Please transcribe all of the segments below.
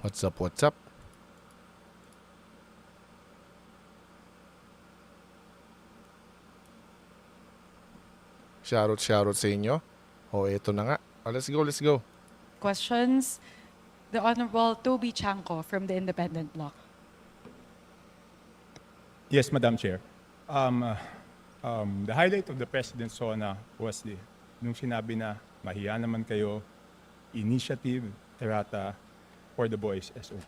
What's up, what's up? Shoutout sa inyo. Oh, eto na nga. Oh, let's go, let's go. Questions. The Honorable Toby Tiangco from the Independent Bloc. Yes, Madam Chair. The highlight of the President's SONA was nung sinabi na mahiya naman kayo, initiative, errata, for the boys, SOP.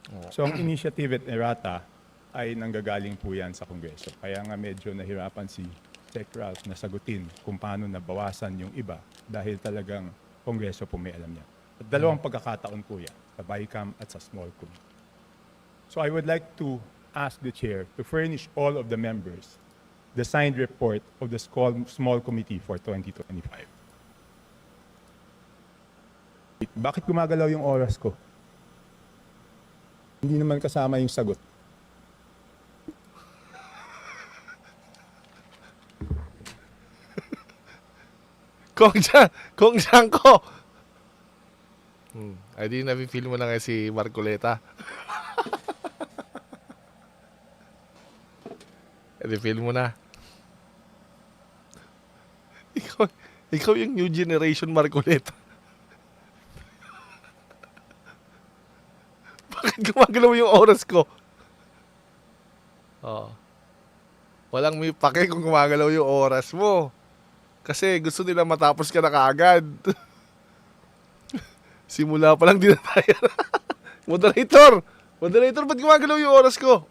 Oh. So ang initiative at errata ay nanggagaling po yan sa Kongreso. Kaya nga medyo nahirapan si Sec. Ralph na sagutin kung paano nabawasan yung iba dahil talagang Kongreso po may alam niya. At dalawang pagkakataon po yan, sa BICAM at sa small committee. So I would like to ask the Chair to furnish all of the members the signed report of the small committee for 2025. Bakit gumagalaw yung oras ko? Hindi naman kasama yung sagot. Kong Tiangco! Ay di nafe-feel mo na nga si Marcoleta. Ay feel mo na. Ikaw yung new generation Marcoleta. Bakit gumagalaw yung oras ko? Oh. Walang may pake kung gumagalaw yung oras mo. Kasi gusto nila matapos ka na kaagad. Simula pa lang dinatayan. Moderator! Moderator, ba't gumagalaw yung oras ko?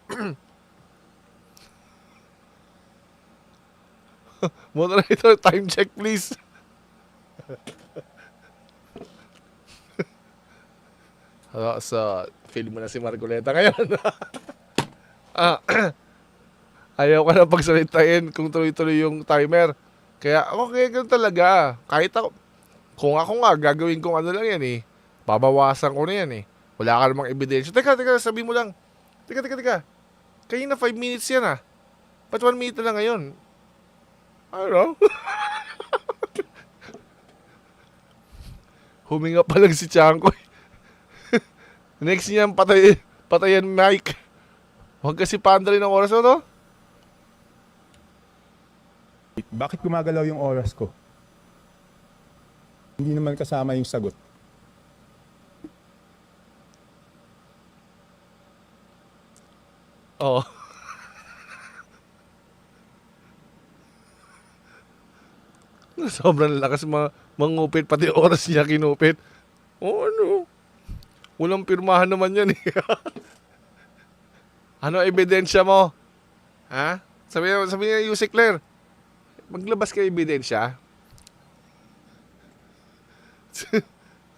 Moderator, time check please. So, feel mo na si Marcoleta ngayon. Ayaw ka na pagsalitain kung tuloy-tuloy yung timer. Kaya okay, ganun talaga. Kahit ako, kung ako nga, gagawin kong ano lang yan eh. Babawasan ko na yan eh. Wala ka namang ebidensya. Teka, sabi mo lang. Teka. Kanina 5 minutes yan ah. Ba't 1 minute na lang ngayon? I don't know. Huminga pa lang si Tiangco. Next niya, patayan mic. Huwag kasi pandali ng oras mo, no? Bakit gumagalaw yung oras ko? Hindi naman kasama yung sagot. Oo. Sobrang lakas mangupit, pati oras niya kinupit. Oh, ano? Walang pirmahan naman yan eh. Ano ebidensya mo? Ha? Sabi niya, Yusek Claire, maglabas ka ebidensya.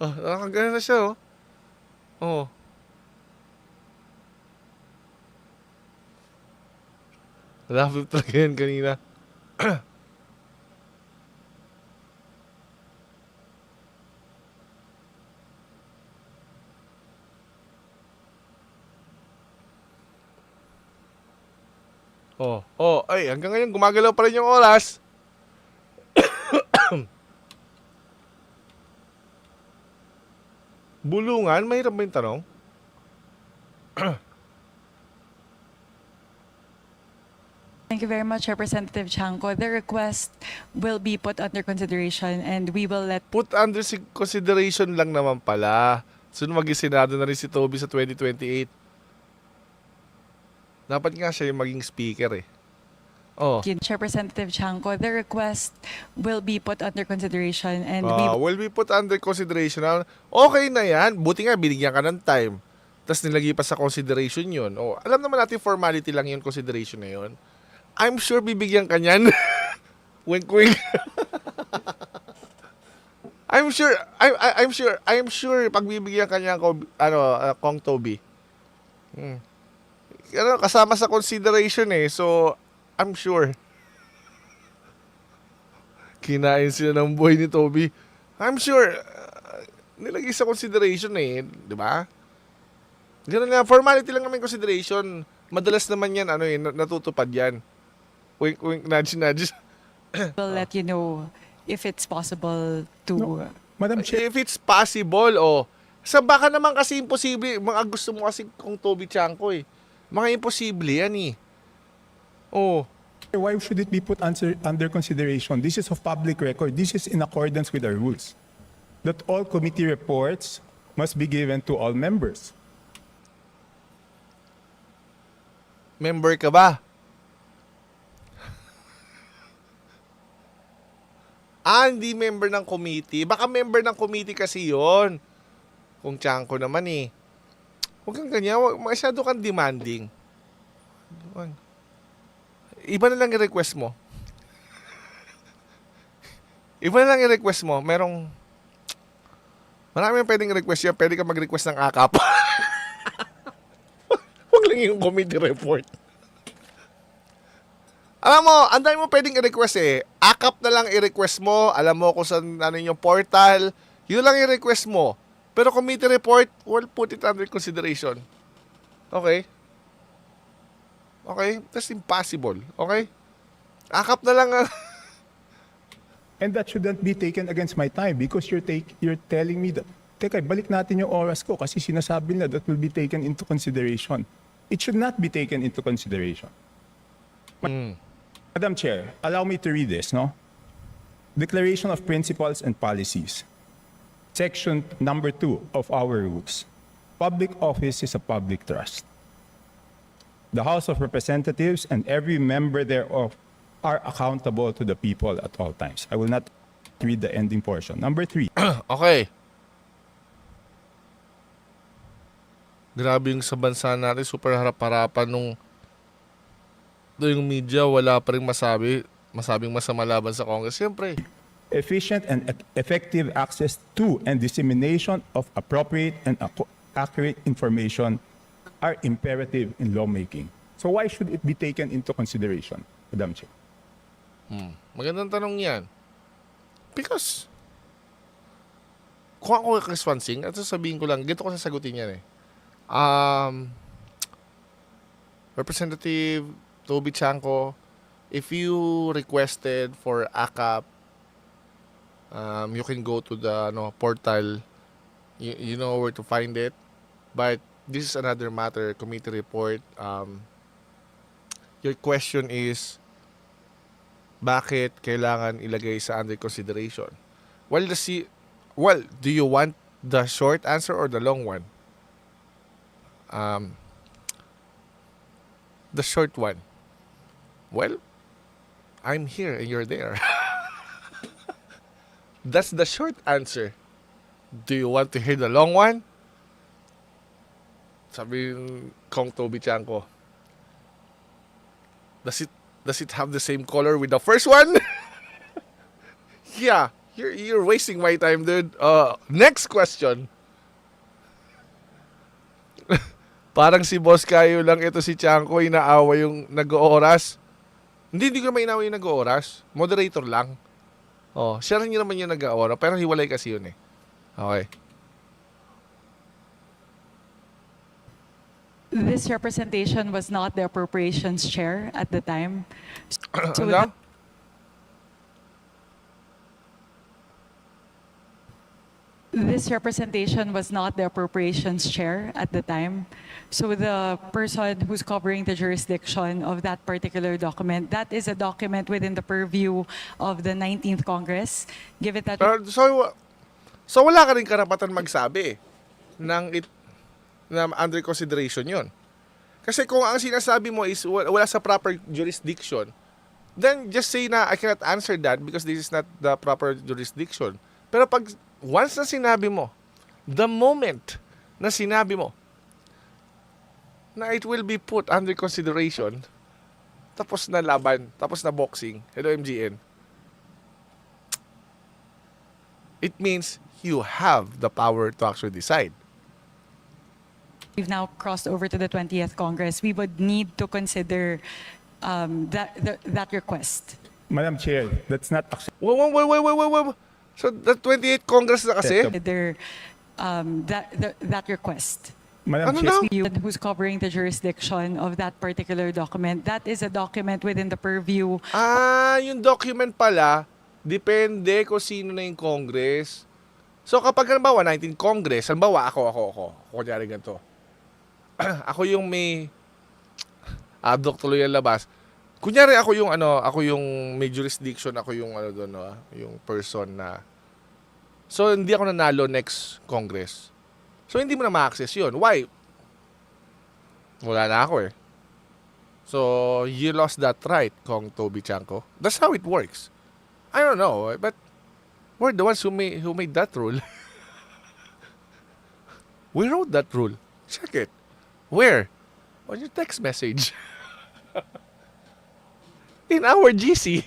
Oh, nakagana na siya, oh. Oh. Love talaga yan kanina. Ay, hanggang ngayon gumagalaw pa rin yung oras. Bulungan, mahirap ba yung tanong? Thank you very much, Representative Tiangco. The request will be put under consideration and we will let... Put under consideration lang naman pala. Soon mag-Senado na rin si Toby sa 2028. Dapat nga siya yung maging speaker eh. Oh. Representative Tiangco, the request will be put under consideration and Will be put under consideration. Okay na yan. Buti nga binigyan ka ng time. Tapos nilagay pa sa consideration yun. Oh, alam naman natin formality lang yung consideration na yun. I'm sure bibigyan ka niyan. Wink wink. I'm sure pagbibigyan ka niya Kong Toby. Kasama sa consideration eh. So I'm sure. Kinain sila ng buhay ni Toby. I'm sure nilagay sa consideration eh, 'di ba? Ganun nga, formality lang naman consideration. Madalas naman 'yan natutupad 'yan. Wink wink, nudge nudge. will let you know if it's possible to... No. Madam Chair, If it's possible, Sa baka naman kasi imposible, mga gusto mo kasi kung Toby Tiangco eh. Mga imposible yan eh. Oh, Why should it be put under consideration? This is of public record. This is in accordance with our rules. That all committee reports must be given to all members. member ka ba? Hindi member ng committee. Baka member ng committee kasi yon. Kung Tiangco naman eh. Huwag kang ganyan. Masyado kang demanding. Iba na lang i-request mo. Iba na lang i-request mo. Marami pwedeng request yan. Pwede ka mag-request ng akap. Huwag lang yung committee report. Alam mo, ang dami mo pwedeng i-request eh. Akap na lang i-request mo. Alam mo kung saan yung portal. Yun lang i-request mo. Pero committee report, we'll put it under consideration. Okay? Okay? That's impossible. Okay? Akap na lang. And that shouldn't be taken against my time because you're telling me that, teka, balik natin yung oras ko kasi sinasabi na that will be taken into consideration. It should not be taken into consideration. Madam Chair, allow me to read this, no? Declaration of Principles and Policies. Section number 2 of our rules. Public office is a public trust. The House of Representatives and every member thereof are accountable to the people at all times. I will not read the ending portion. Number 3. Okay. Grabe yung sa bansa natin. Super harap-harapan nung yung media. Wala pa rin masabing masama laban sa Congress. Siyempre. Efficient and effective access to and dissemination of appropriate and accurate information are imperative in lawmaking. So why should it be taken into consideration, Madam Chair? Magandang tanong yan. Because, kung ako kay Suansing, at sasabihin ko lang, ganito ko sasagutin yan eh. Representative Toby Tiangco, if you requested for ACAP, you can go to the portal. You know where to find it. But this is another matter, committee report. Your question is, bakit kailangan ilagay sa under consideration? Well, do you want the short answer or the long one? The short one. Well, I'm here and you're there. That's the short answer. Do you want to hear the long one? Sabi yung Cong Toby Tiangco. Does it have the same color with the first one? Yeah, you're wasting my time, dude. Next question. Parang si Boss Kayo lang ito si Tiangco, inaawa yung nag-ooras. Hindi ko naman inaawa yung nag-ooras. Moderator lang. Siya rin naman yung nag-oora, pero hiwalay kasi yun eh. Okay. This representation was not the appropriations chair at the time. So Ano? this representation was not the appropriations chair at the time. So the person who's covering the jurisdiction of that particular document, that is a document within the purview of the 19th Congress. Given that So wala ka rin karapatan magsabi na under consideration yon. Kasi kung ang sinasabi mo is wala sa proper jurisdiction, then just say na I cannot answer that because this is not the proper jurisdiction. Pero pag once na sinabi mo, the moment na sinabi mo na it will be put under consideration, tapos na laban, tapos na boxing, hello MGN, it means you have the power to actually decide. we've now crossed over to the 20th Congress, we would need to consider that request. Madam Chair, that's not Wait. So, the 28th Congress na kasi? Consider that request. Madam Ano Chair, na? You who's covering the jurisdiction of that particular document, that is a document within the purview. Yung document pala, depende kung sino na yung Congress. So kapag halimbawa 19 Congress, halimbawa ako, kunyari ganito. Ako yung may adok tuloy ang labas. Kunyari ako yung may jurisdiction, ako yung doon, no, yung person na. So hindi ako nanalo next Congress. So hindi mo na ma-access 'yun. Why? Wala na ako eh. So you lost that right, Kong Toby Tiangco. That's how it works. I don't know, but we're the ones who made that rule. We wrote that rule. Check it. Where? On your text message. In our GC.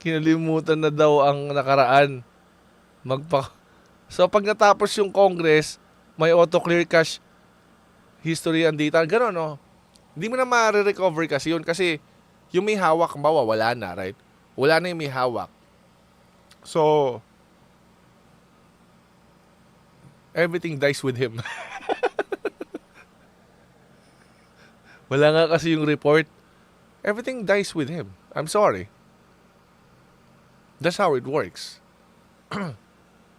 Kinalimutan na daw ang nakaraan. So pag natapos yung Congress, may auto-clear cache history and data. Gano'n, no? Hindi mo na ma-recover kasi yun. Kasi yung may hawak, wala na, right? Wala na yung may hawak. So, everything dies with him. Wala nga kasi yung report. Everything dies with him. I'm sorry. That's how it works.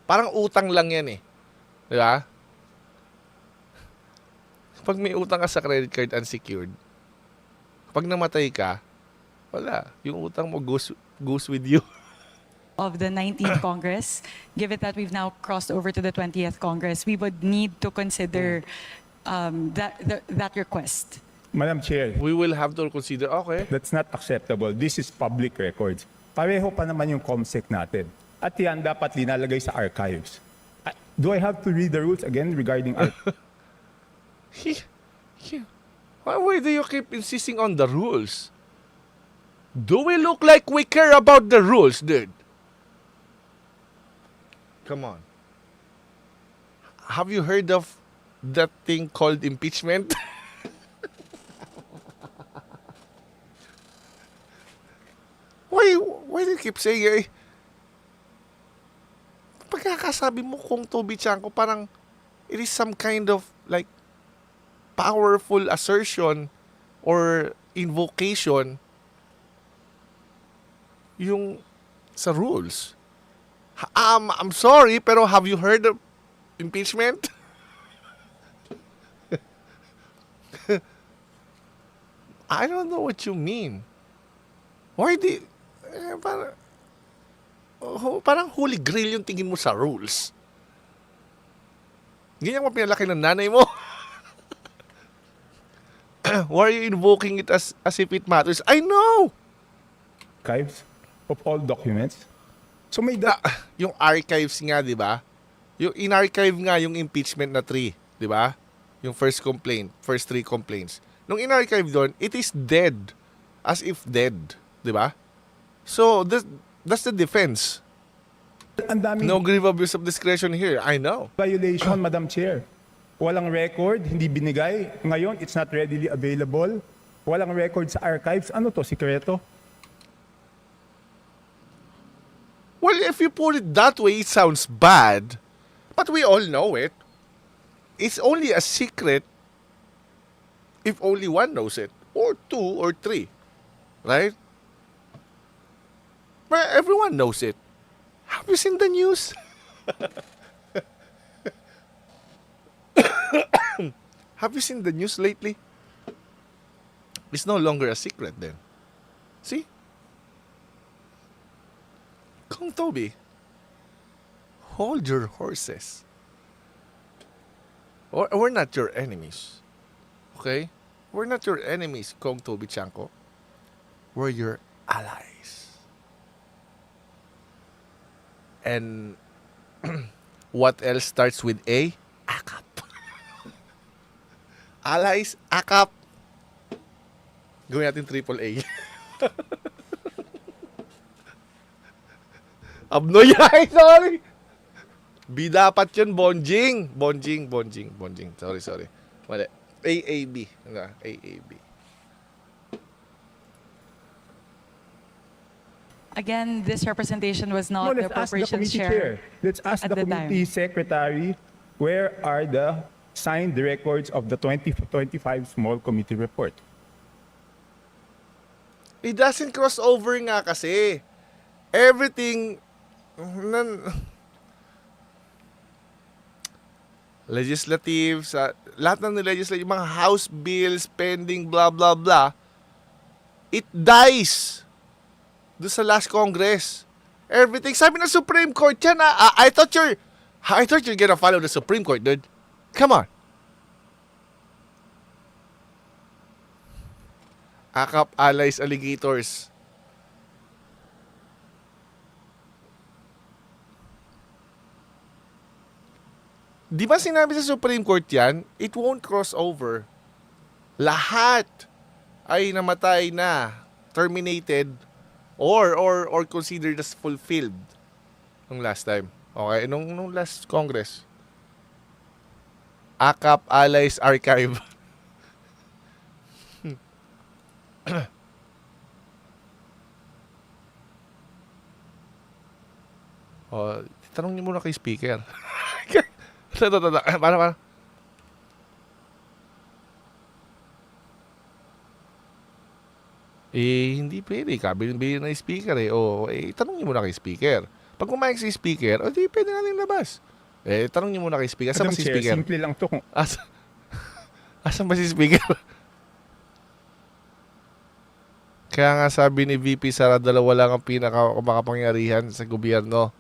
Parang utang lang yan eh. Di ba? Pag may utang ka sa credit card unsecured, pag namatay ka, wala. Yung utang mo goes with you. Of the 19th Congress, given that we've now crossed over to the 20th Congress, we would need to consider that request. Madam Chair, We will have to consider, okay. that's not acceptable. This is public records. Pareho pa naman yung COMSEC natin. At yan dapat linalagay sa archives. Do I have to read the rules again regarding Why do you keep insisting on the rules? Do we look like we care about the rules, dude? Come on. Have you heard of that thing called impeachment? Why do you keep saying pagkakasabi mo kung Toby Tiangco, parang it is some kind of like powerful assertion or invocation yung sa rules. I'm sorry, pero have you heard of impeachment? I don't know what you mean. Why di... parang holy grail yung tingin mo sa rules. Ganyan mo pinalaki ng nanay mo. Why are you invoking it as if it matters? I know! archives of all documents? So may Yung archives nga, di ba? Yung in-archive nga yung impeachment na 3, di ba? Yung first complaint, first 3 complaints. Nung in-archive doon, it is dead. As if dead, di ba? So, that's the defense. ang daming No grave abuse of discretion here. I know. violation, Madam Chair. Walang record, hindi binigay. Ngayon, it's not readily available. Walang record sa archives. Ano to, sikreto? Well, if you put it that way, it sounds bad. But we all know it. It's only a secret if only one knows it. Or 2 or 3. Right? But everyone knows it. Have you seen the news? Have you seen the news lately? It's no longer a secret then. See? Kong Toby, hold your horses. We're not your enemies. Okay? We're not your enemies, Kong Toby Tiangco. We're your allies. And what else starts with A? AKAP. Allies, AKAP. Gawin natin triple A. Abnoy, ay, sorry. B dapat yun, bonjing. Bonjing. Sorry. Mali. AAB. AAB. Again, this representation was not the let's ask the appropriations committee chair. Let's ask at the the time. committee secretary, where are the signed records of the 2025 small committee report? It doesn't cross over nga kasi. everything, nan, legislative, sa lahat ng legislative, mga house bills, pending, blah, blah, blah, it dies doon sa last Congress. Everything. Sabi ng Supreme Court yan, I thought you're gonna follow the Supreme Court, dude. Come on. AKAP allies alligators. Di ba sinabi sa Supreme Court yan, it won't cross over. Lahat ay namatay na, terminated, or considered as fulfilled nung last time. Okay, nung last Congress. AKAP Allies Archive. Tanong niyo muna kay speaker. Para. Hindi pwede. Kabilin-bilin na yung speaker eh. Tanong niyo muna kay speaker. Pag kumayag si speaker, di pwede natin labas. Tanong niyo muna kay speaker. Asan ba si speaker? Simple lang to. Asan ba si speaker? Kaya nga sabi ni VP Sara, dalawa lang ang pinakamakapangyarihan sa gobyerno.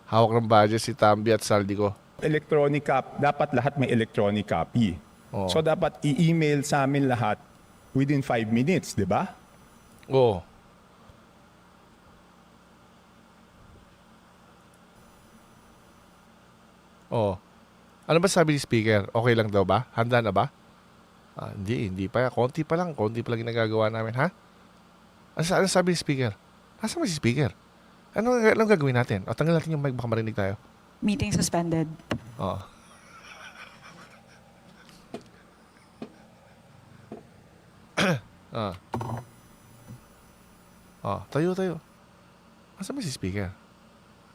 Hawak ng budget si Tambi at Saldico. Electronic copy. Dapat lahat may electronic copy. Oh. So dapat i-email sa amin lahat within 5 minutes, di ba? Oo. Ano ba sabi ni speaker? Okay lang daw ba? Handa na ba? Hindi pa. Konti pa lang ginagagawa namin, ha? Ano sabi ni speaker? Nasaan ba si speaker? Anong gagawin natin? Tanggal natin yung mic, baka marinig tayo. Meeting suspended. Oo. Tayo. Nasaan ba si speaker?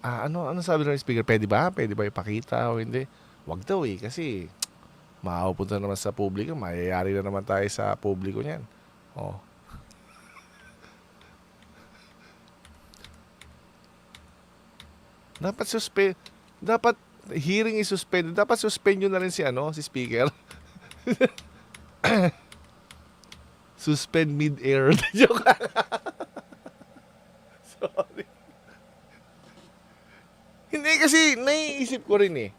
Ano sabi ng speaker? Pwede ba ipakita o hindi? Wag daw kasi mapupunta naman sa publiko, mayayari na naman tayo sa publiko niyan. Dapat hearing is suspended. Dapat suspend nyo na rin si speaker. Suspend mid-air. Joke lang. Sorry. Hindi kasi, naiisip ko rin eh.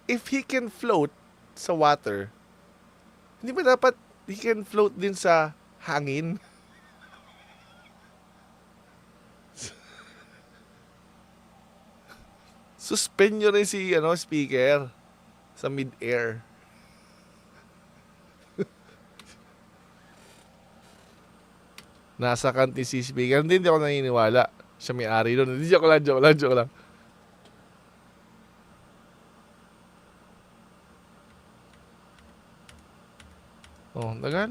If he can float sa water, hindi ba dapat he can float din sa hangin? Suspend nyo rin si speaker sa mid-air. Nasa kanti si speaker. Hindi ako naniniwala. Siya may-ari doon. Hindi, joke lang. Tagal.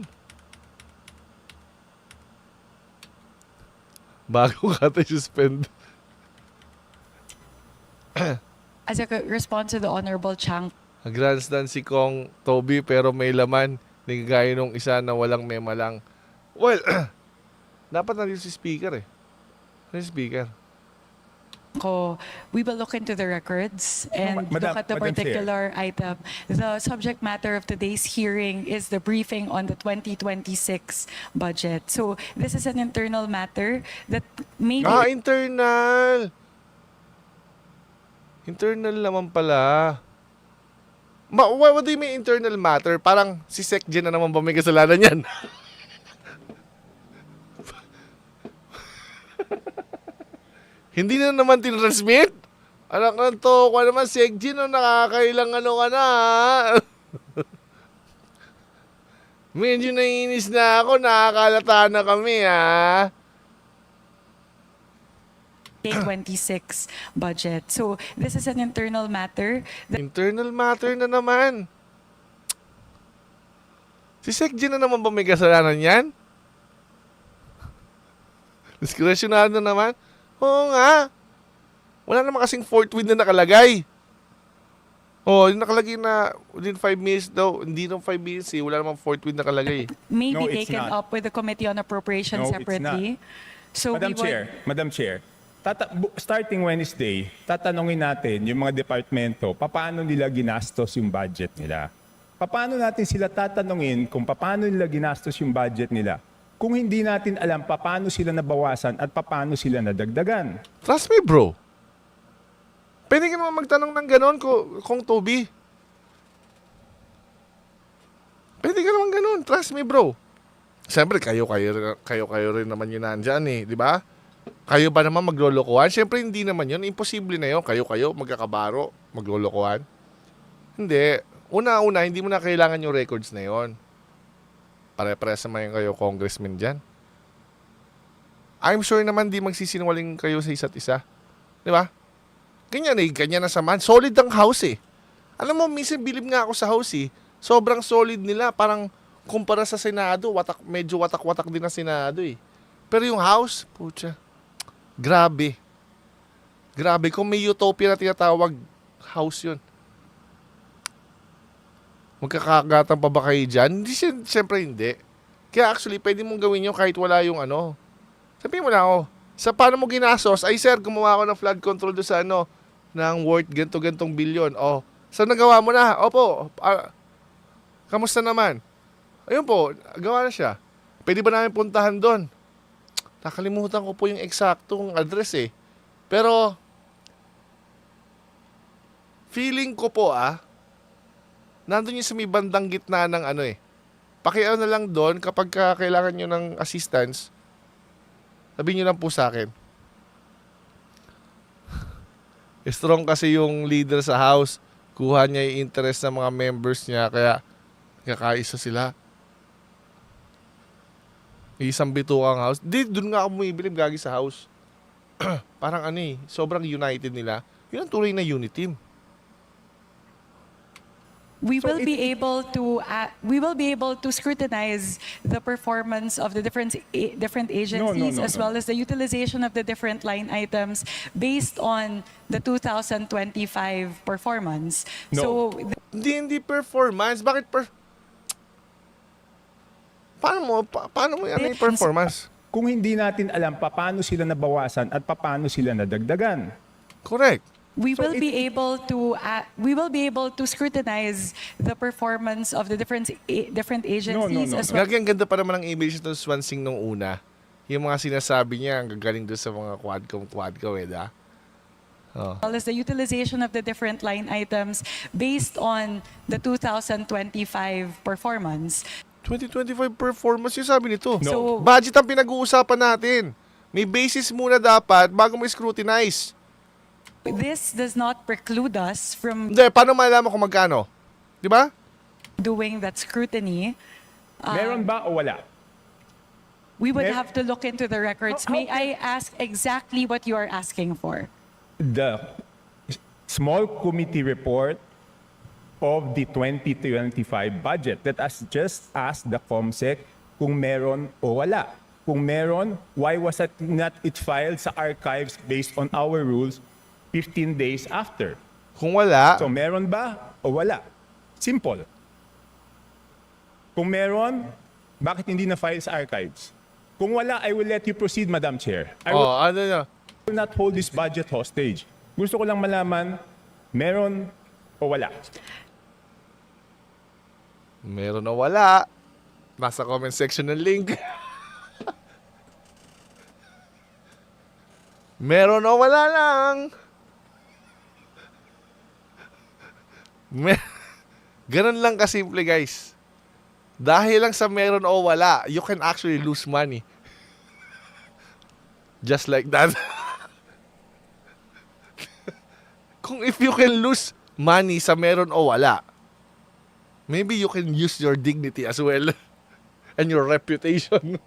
Bago ka tayo suspend. As a response to the Honorable Chang, Grandstand si Cong, Toby, pero may laman. Hindi gaya nung isa na walang mema lang. Well, dapat nandito si speaker eh. Ano yung speaker? we will look into the records and look at the Madam Chair. particular item. The subject matter of today's hearing is the briefing on the 2026 budget. So this is an internal matter that maybe Internal! Internal naman pala. What do you mean internal matter? Parang si SecGen na naman ba may kasalanan yan? Hindi na naman tinransmit? Anak ng to, kung naman SecGen, nakakailang ka na. Medyo naiinis na ako, nakakalata na kami, ha? 2026 budget. So this is an internal matter that Internal matter na naman. Si SecGen na naman ba may kasalanan yan? Diskresyonado na naman? Oo nga. Wala naman kasing fourth win na nakalagay. Yung nakalagay na within 5 minutes daw. Hindi nung 5 minutes eh. Wala namang fourth win nakalagay. may No, be it's taken not. up with the Committee on Appropriations No, it's separately. So Madam we would, Chair, Madam Chair, starting Wednesday, tatanungin natin yung mga departamento, paano nila ginastos yung budget nila. Paano natin sila tatanungin kung paano nila ginastos yung budget nila kung hindi natin alam paano sila nabawasan at paano sila nadagdagan. Trust me, bro. Pwede ka naman magtanong ng ganon kung Toby. Pwede ka naman ganon. Trust me, bro. Siyempre, kayo rin naman yun nandyan eh. Di ba? Kayo ba naman maglolokohan? Siyempre, hindi naman yun. Imposible na yun. Kayo, magkakabaro, maglolokohan. Hindi. Una-una, hindi mo na kailangan yung records na yon. Pare-pares naman kayo congressman dyan. I'm sure naman di magsisinungaling kayo sa isa't isa. Di ba? Ganyan na saman. Solid ang house eh. Alam mo, minsan bilib nga ako sa house eh. Sobrang solid nila. Parang kumpara sa Senado, medyo watak-watak din ang Senado eh. Pero yung house, putya, grabe. Grabe. Kung may utopia na tinatawag, house yun. Magkakagatan pa ba kayo dyan? Hindi, siyempre hindi. Kaya actually, pwede mong gawin yun kahit wala yung ano. Sabihin mo na ako, sa paano mo ginasos, ay sir, gumawa ako ng flood control doon sa ano, ng worth ganto-gantong bilyon. Oh, so nagawa mo na? Opo. Kamusta naman? Ayun po, gawa na siya. Pwede ba namin puntahan doon? Nakalimutan ko po yung eksaktong address eh. Pero, feeling ko po nandun yung sa may bandang gitna ng ano eh. Pakiano na lang doon kapag kailangan nyo ng assistance, sabihin nyo lang po sa akin. Strong kasi yung leader sa house. Kuha niya yung interest ng mga members niya, kaya kakaisa sila. Isang bituang house. Doon nga ako bumibilib gagi sa house. Parang ano eh, sobrang united nila. Yun ang tunay na unit team. we will be able to scrutinize the performance of the different agencies No. as well as the utilization of the different line items based on the 2025 performance. No. So Hindi performance. Bakit paano mo ano yung performance? Kung hindi natin alam paano sila nabawasan at paano sila nadagdagan. Correct. we will be able to scrutinize the performance of the different agencies No. as well. Gagi, ang ganda pa naman ng image ng Suansing nung una. Yung mga sinasabi niya, ang gagaling doon sa mga quadcom da? Oh. Well as the utilization of the different line items based on the 2025 performance. 2025 performance yung sabi nito. No. So Budget ang pinag-uusapan natin. May basis muna dapat bago mo scrutinize. this does not preclude us from Hindi, paano malalaman kung magkano? Di ba? doing that scrutiny. Meron ba o wala? We would Mer- have to look into the records. How May I ask exactly what you are asking for? The small committee report of the 2025 budget that has just asked the COMSEC kung meron o wala. Kung meron, why was it not filed sa archives based on our rules 15 days after? Kung wala, So meron ba o wala? Simple. Kung meron, bakit hindi na-file sa archives? Kung wala, I will let you proceed, Madam Chair. I will not hold this budget hostage. Gusto ko lang malaman, meron o wala? meron o wala. Nasa comment section ng link. Meron o wala lang. Ganun lang kasimple, guys. Dahil lang sa meron o wala, you can actually lose money. Just like that. Kung if you can lose money sa meron o wala, maybe you can use your dignity as well. And your reputation.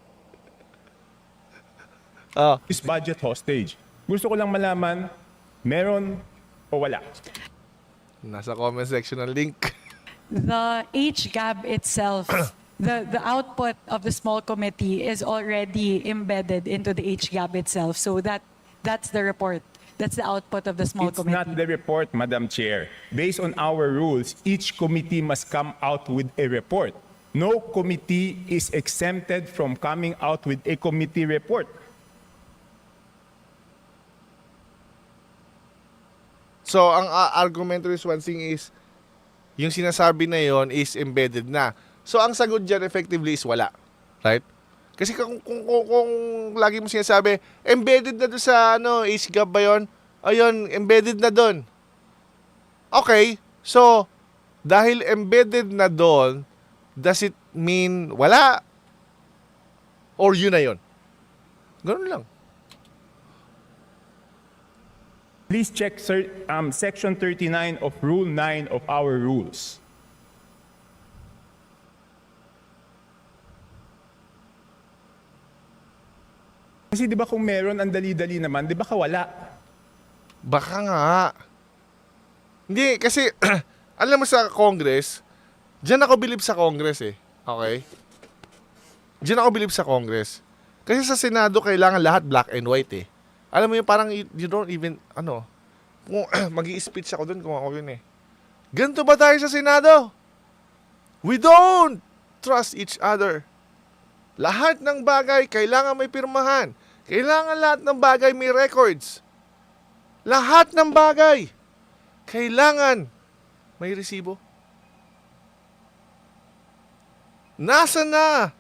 This budget hostage. Gusto ko lang malaman, meron o wala? Nasa comment section ng link. The HGAB itself, the output of the small committee is already embedded into the HGAB itself. So that's the report. That's the output of the small It's committee. not the report, Madam Chair. Based on our rules, each committee must come out with a report. No committee is exempted from coming out with a committee report. So, ang argument ni Suansing is, yung sinasabi na yon is embedded na. So, ang sagot dyan effectively is wala. Right? Kasi kung lagi mo sinasabi, embedded na doon sa HGAB ba yun? Ayun, embedded na doon. Okay, so, dahil embedded na doon, does it mean wala? Or yun na yun? Ganun lang. Please check Section 39 of Rule 9 of our rules. Kasi di ba kung meron, ang dali-dali naman, di ba wala? Baka nga. Hindi, kasi, alam mo sa Congress, dyan ako bilib sa Congress eh. Okay? Dyan ako bilib sa Congress. Kasi sa Senado, kailangan lahat black and white eh. Alam mo yun, parang you don't even, kung mag-i-speech ako dun kung ako yun eh. Ganito ba tayo sa Senado? We don't trust each other. Lahat ng bagay, kailangan may pirmahan. Kailangan lahat ng bagay may records. Lahat ng bagay, kailangan may resibo. Nasa na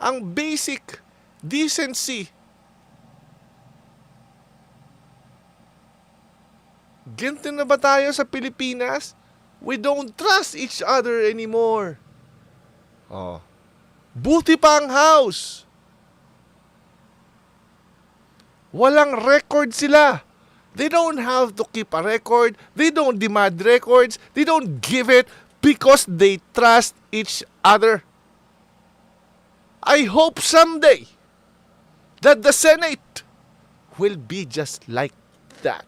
ang basic decency? Ganito na ba tayo sa Pilipinas? We don't trust each other anymore. Oh. Buti pa ang House. Walang record sila. They don't have to keep a record. They don't demand records. They don't give it because they trust each other. I hope someday that the Senate will be just like that.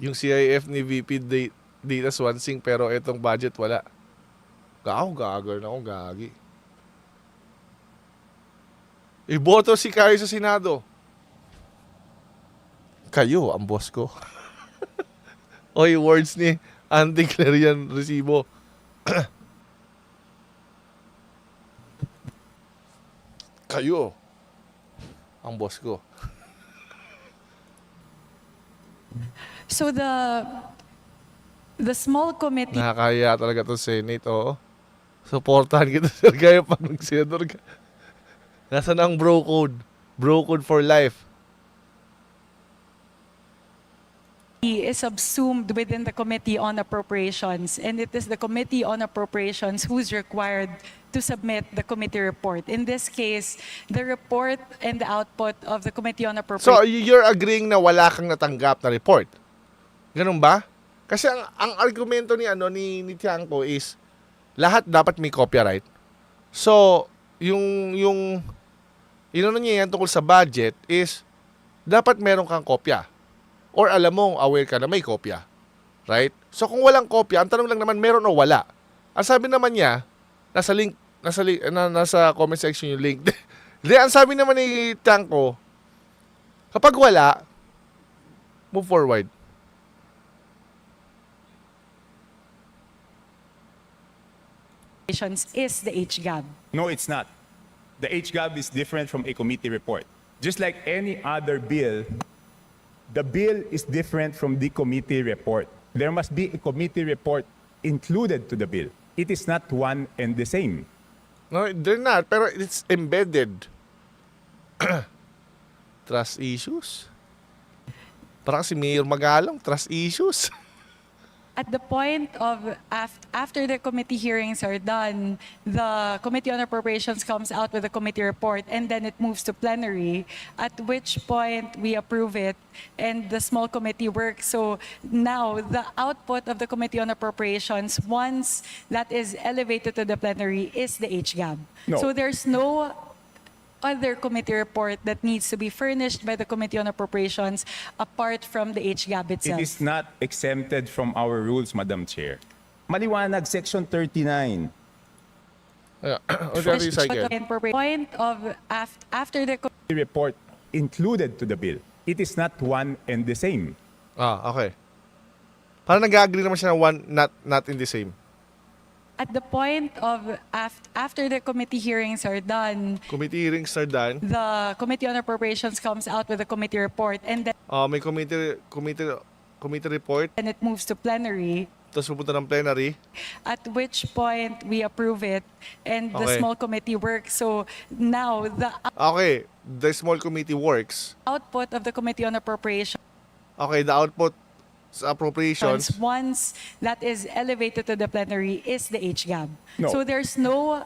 Yung CIF ni VP data Suansing pero itong budget wala. Gagar na ako, gagi. Iboto si Kayo sa Senado. Kayo, ang boss ko. Oy, words ni Andy Clarion Resibo. Kayo, ang boss ko. So the small committee Nakakaya talaga itong Senate, oo. Supportahan kita, Sir Gayo, pag nag-senador ka. Nasaan ang bro code? Bro code for life. is subsumed within the Committee on Appropriations, and it is the Committee on Appropriations who's required to submit the committee report. In this case, the report and the output of the Committee on Appropriations. So, you're agreeing na wala kang natanggap na report? Ganun ba? Kasi ang argumento ni Tiangco is lahat dapat may copyright. So, yung inano niya yan tungkol sa budget is dapat meron kang kopya. Or alam mo, aware ka na may kopya. Right? So, kung walang kopya, ang tanong lang naman, meron o wala. Ang sabi naman niya, nasa comment section yung link. Hindi, ang sabi naman ni Tiangco, kapag wala, move forward. Is the HGAB. No, it's not. The HGAB is different from a committee report. Just like any other bill, the bill is different from the committee report. There must be a committee report included to the bill. It is not one and the same. No, they're not. Pero it's embedded. Trust issues. Parang si Mayor Magalong, trust issues. At the point of after the committee hearings are done, the Committee on Appropriations comes out with a committee report, and then it moves to plenary, at which point we approve it and the small committee works. So now the output of the Committee on Appropriations, once that is elevated to the plenary, is the HGAB. No. So there's no other committee report that needs to be furnished by the Committee on Appropriations apart from the HGAB itself. It is not exempted from our rules, Madam Chair. Maliwanag, Section 39. Point of after the The report included to the bill. It is not one and the same. Okay. Parang nag-agree naman siya na one, not in the same. At the point of after the committee hearings are done, Committee hearings are done. the Committee on Appropriations comes out with a committee report, and May committee report. then it moves to plenary, Tapos pupunta ng plenary. at which point we approve it, and the Okay. small committee works. So now the Okay, the small committee works. output of the Committee on Appropriations, Okay, the output sa appropriations. once that is elevated to the plenary, is the HGAB. No. So there's no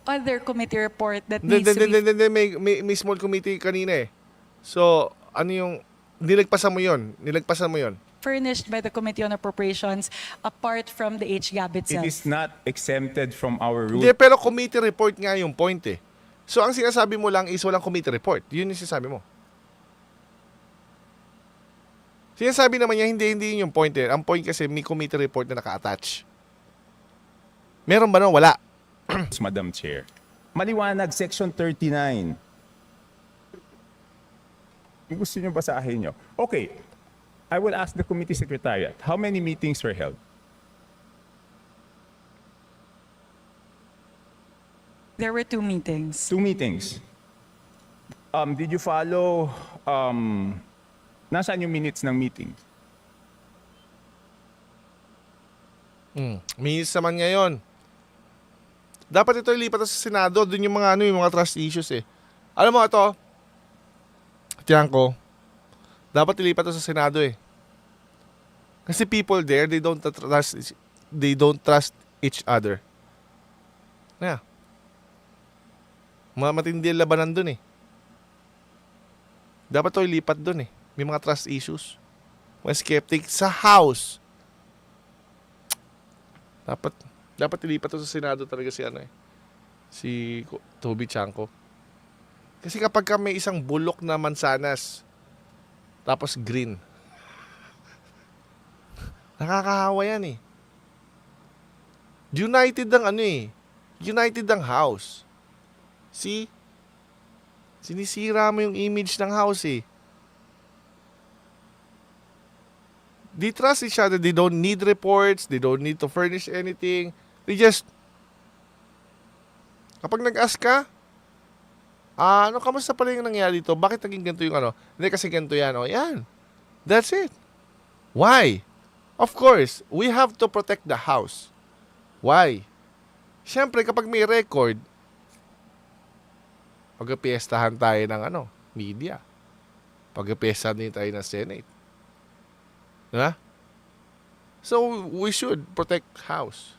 other committee report that Hindi, needs to be may small committee kanina eh. So, ano yung, nilagpasan mo yun. furnished by the Committee on Appropriations apart from the HGAB It itself. is not exempted from our rule. Hindi, pero committee report nga yung point eh. So, ang sinasabi mo lang is walang committee report. Yun yung sinasabi mo. Sinasabi naman niya, hindi yun yung point eh. Ang point kasi may committee report na naka-attach. Meron ba no? Wala. Madam Chair. Maliwanag, Section 39. Gusto nyo basahin nyo? Okay. I will ask the committee secretariat, how many meetings were held? There were 2 meetings. 2 meetings. Did you follow, nasaan yung minutes ng meeting? Minutes naman ngayon. Dapat ito ilipat sa Senado. Doon yung mga, yung mga trust issues eh. Alam mo ito, Tiangco, dapat ilipat ito sa Senado eh. Kasi people there, they don't trust each other. Yeah. Matindi ang labanan dun eh. Dapat ito ilipat dun eh. May mga trust issues. Mga skeptic sa House. Dapat ilipat ito sa Senado talaga si Toby Tiangco. Kasi kapag may isang bulok na mansanas, tapos green, nakakahawa yan eh. United ang House. See? Sinisira mo yung image ng House eh. They trust each other. They don't need reports. They don't need to furnish anything. They just, kapag nag-ask ka, kamusta pala yung nangyari dito? Bakit naging ganito yung Hindi kasi ganito yan. Yan. That's it. Why? Of course, we have to protect the House. Why? Siyempre, kapag may record, pagpiestahan tayo ng media. Pagpiestahan din tayo ng Senate. Diba? So, we should protect House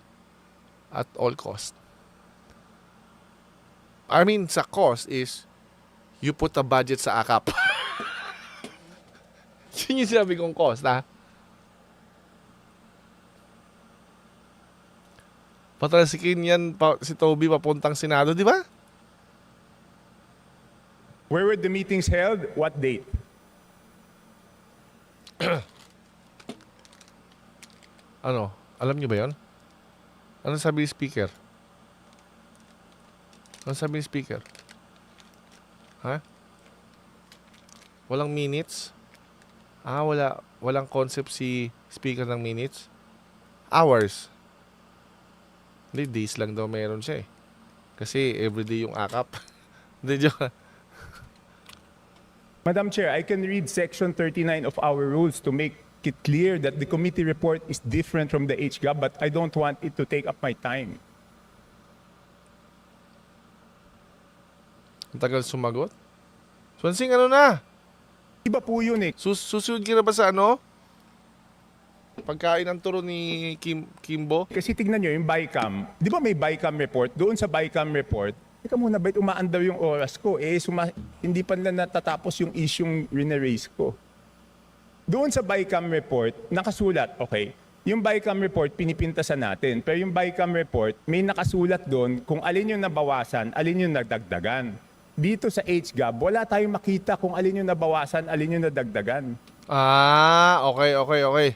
at all cost. I mean, sa cost is you put a budget sa AKAP. Yun yung sinabi kong cost, ha? Patalsikin yan si Toby papuntang Senado, di ba? Where were the meetings held? What date? Alam niyo ba yun? Ano sabi ni Speaker? Ha? Walang minutes? Walang concept si Speaker ng minutes? Hours? Hindi, days lang daw meron siya eh. Kasi everyday yung AKAP. Hindi, joke. Madam Chair, I can read Section 39 of our rules to make it clear that the committee report is different from the HGAB, but I don't want it to take up my time. Ang tagal sumagot. Suansing, na? Iba po yun eh. Susunod ka na ba sa pagkain ng turo ni Kimbo? Kasi tignan nyo, yung BICAM, di ba may BICAM report? Doon sa BICAM report, teka muna, ba't umaandaw yung oras ko? Hindi pa na natatapos yung isyong rineraise ko. Doon sa BICAM report, nakasulat, okay, yung BICAM report, pinipintasan natin. Pero yung BICAM report, may nakasulat doon kung alin yung nabawasan, alin yung nagdagdagan. Dito sa HGAB, wala tayong makita kung alin yung nabawasan, alin yung nadagdagan. Okay.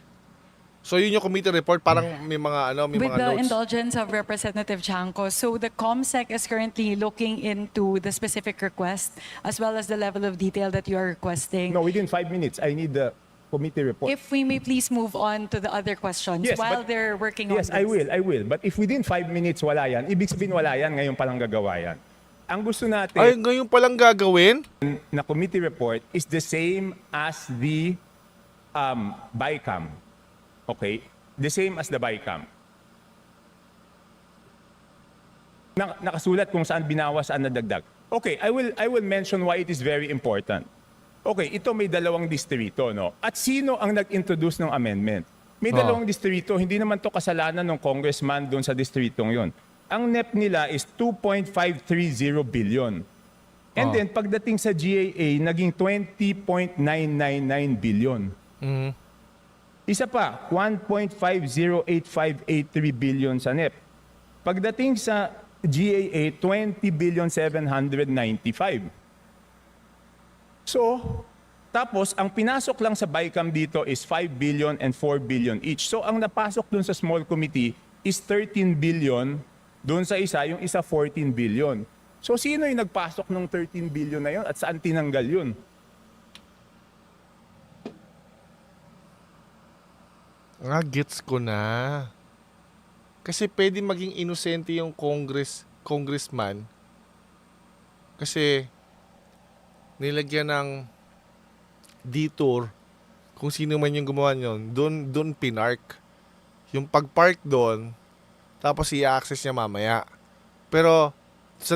So yun yung committee report, parang may mga With the notes. indulgence of Representative Tiangco, so the COMSEC is currently looking into the specific request as well as the level of detail that you are requesting. No, within 5 minutes, I need the committee report. If we may please move on to the other questions Yes, while but- they're working on Yes, this. I will. But if within 5 minutes wala yan, ibig sabihin wala yan, ngayon palang gagawa yan. Ang gusto natin Ay, ngayon palang gagawin? na committee report is the same as the BICAM. Okay? The same as the BICAM. Nakasulat kung saan binawas, saan nadagdag. Okay, I will mention why it is very important. Okay, ito may dalawang distrito, no? At sino ang nag-introduce ng amendment? May dalawang distrito, hindi naman to kasalanan ng congressman doon sa distritong yon. Ang NEP nila is 2.530 billion. And then pagdating sa GAA, naging 20.999 billion. Isa pa, 1.508583 billion sa NEP. Pagdating sa GAA, 20.795. So, tapos ang pinasok lang sa BICAM dito is 5 billion and 4 billion each. So, ang napasok dun sa small committee is 13 billion. Doon sa isa, yung isa 14 billion. So, sino yung nagpasok ng 13 billion na yun at saan tinanggal yun? Gets ko na. Kasi pwede maging inosente yung congressman. Kasi nilagyan ng detour kung sino man yung gumawa nyon, doon pinark. Yung pag-park doon, tapos i-access niya mamaya. Pero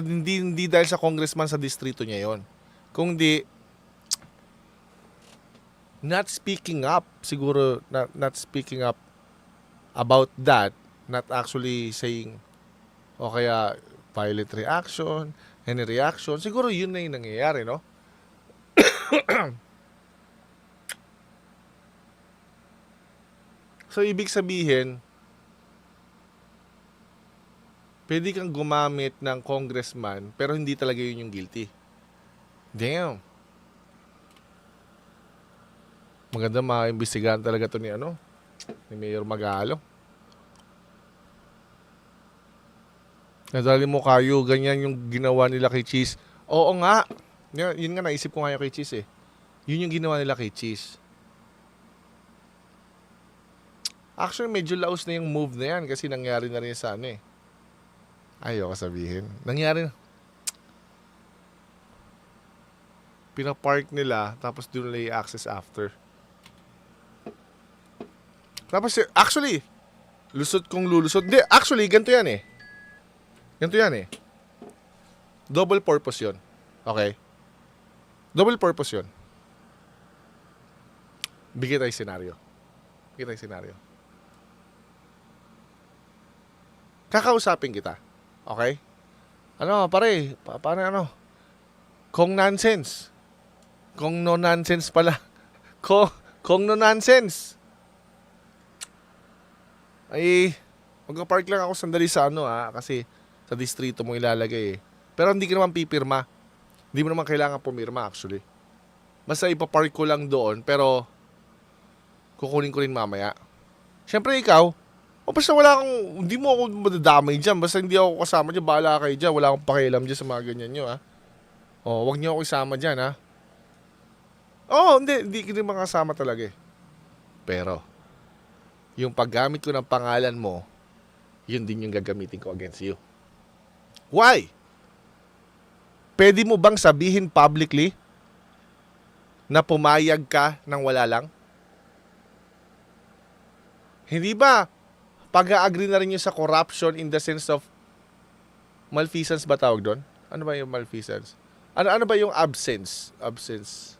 hindi dahil sa congressman sa distrito niya yon. Kung di, not speaking up, siguro not speaking up about that, not actually saying, o kaya violent reaction, any reaction, siguro yun na yung nangyayari, no? So, ibig sabihin, pwede kang gumamit ng congressman, pero hindi talaga yun yung guilty. Damn. Maganda maimbestigahan talaga to ni Mayor Magalo. Nadali mo kayo, ganyan yung ginawa nila kay Cheese. Oo nga. Yun nga, naisip ko nga yung kay Cheese eh. Yun yung ginawa nila kay Cheese. Actually, medyo laos na yung move na yan kasi nangyari na rin sa Ayoko sabihin. Nangyari na. Pinapark nila, tapos doon nila i-access after. Tapos, actually, lusot kung lulusot. Hindi, actually, ganito yan eh. Ganito yan eh. Double purpose yun. Okay? Double purpose yun. Bigay tayo senaryo. Kakausapin kita. Okay? Pare? Paano Kong nonsense. Kong no nonsense pala. Kong no nonsense. Ay, magpa-park lang ako sandali sa kasi sa distrito mo ilalagay eh. Pero hindi ka naman pipirma. Hindi mo naman kailangan pumirma actually. Basta ipapark ko lang doon, pero kukunin ko rin mamaya. Siyempre ikaw, basta hindi mo ako madadamay dyan. Basta hindi ako kasama dyan, bahala kayo dyan. Wala akong pakialam dyan sa mga ganyan nyo, ha. Wag nyo ako isama dyan, ha. Hindi ko rin makasama talaga eh. Pero, yung paggamit ko ng pangalan mo, yun din yung gagamitin ko against you. Why? Pwede mo bang sabihin publicly na pumayag ka ng wala lang? Hindi ba pag-agree na rin yun sa corruption in the sense of malfeasance ba tawag doon? Ano ba yung malfeasance? Ano ba yung absence? Absence.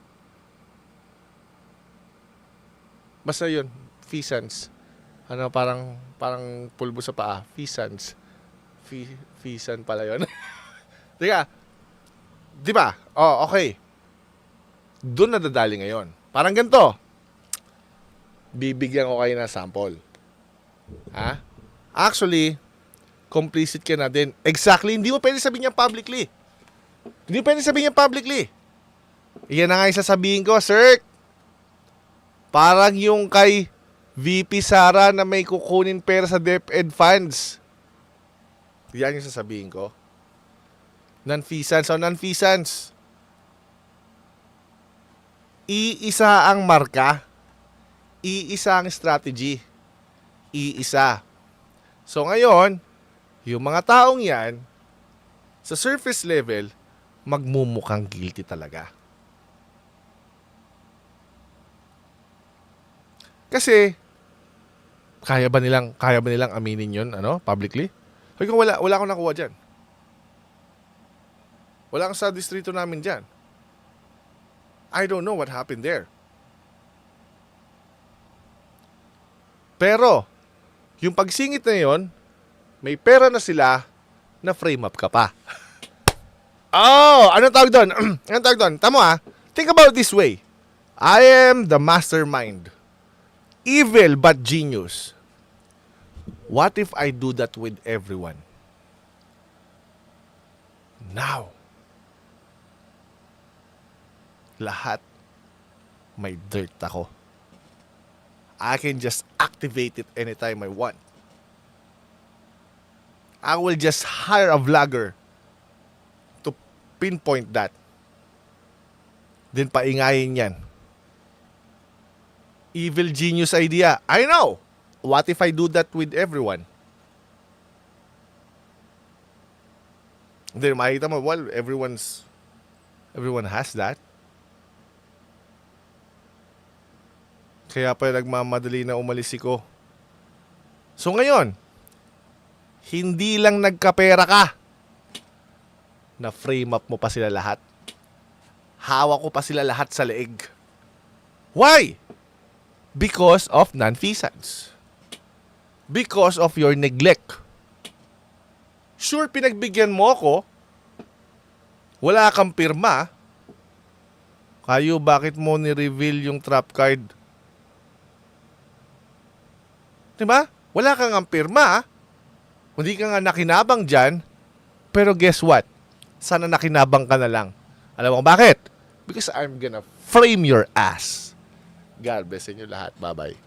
Basta yun, feasance. Parang pulbo sa paa. Feasance. Feasan pala yun. Teka, di ba? Okay. Doon nadadali ngayon. Parang ganito. Bibigyan ko kayo ng sample. Ha? Actually, complicit ka na din. Exactly, hindi mo pwede sabihin yan publicly. Hindi mo pwede sabihin yan publicly. Iyan na nga yung sasabihin ko, sir. Parang yung kay VP Sara na may kukunin pera sa DepEd funds. Yan yung sasabihin ko. Non-feasance o non-feasance. Iisa ang marka. Iisa ang strategy. Iisa. So ngayon, yung mga taong yan, sa surface level, magmumukhang guilty talaga. Kasi, kaya ba nilang aminin yun, publicly? Sabi ko, wala akong nakuha dyan. Wala kang sa distrito namin dyan. I don't know what happened there. Pero, yung pagsingit na yon, may pera na sila na frame up ka pa. Oh, anong tawag doon? Anong tawag doon? Tama think about it this way. I am the mastermind. Evil but genius. What if I do that with everyone? Now, lahat may dirt ako. I can just activate it anytime I want. I will just hire a vlogger to pinpoint that. Then paingayin yan. Evil genius idea. I know. What if I do that with everyone? Then makikita mo, well, everyone has that. Kaya pa nagmamadali na umalis si Ko. So ngayon, hindi lang nagkapera ka. Na frame up mo pa sila lahat. Hawak ko pa sila lahat sa leeg. Why? Because of nonfeasance. Because of your neglect. Sure, pinagbigyan mo ako. Wala kang pirma. Kayo, bakit mo ni-reveal yung trap card? Diba? Wala kang ang pirma. Hindi ka nga nakinabang dyan. Pero guess what? Sana nakinabang ka na lang. Alam mo bakit? Because I'm gonna frame your ass. God bless inyo lahat. Bye-bye.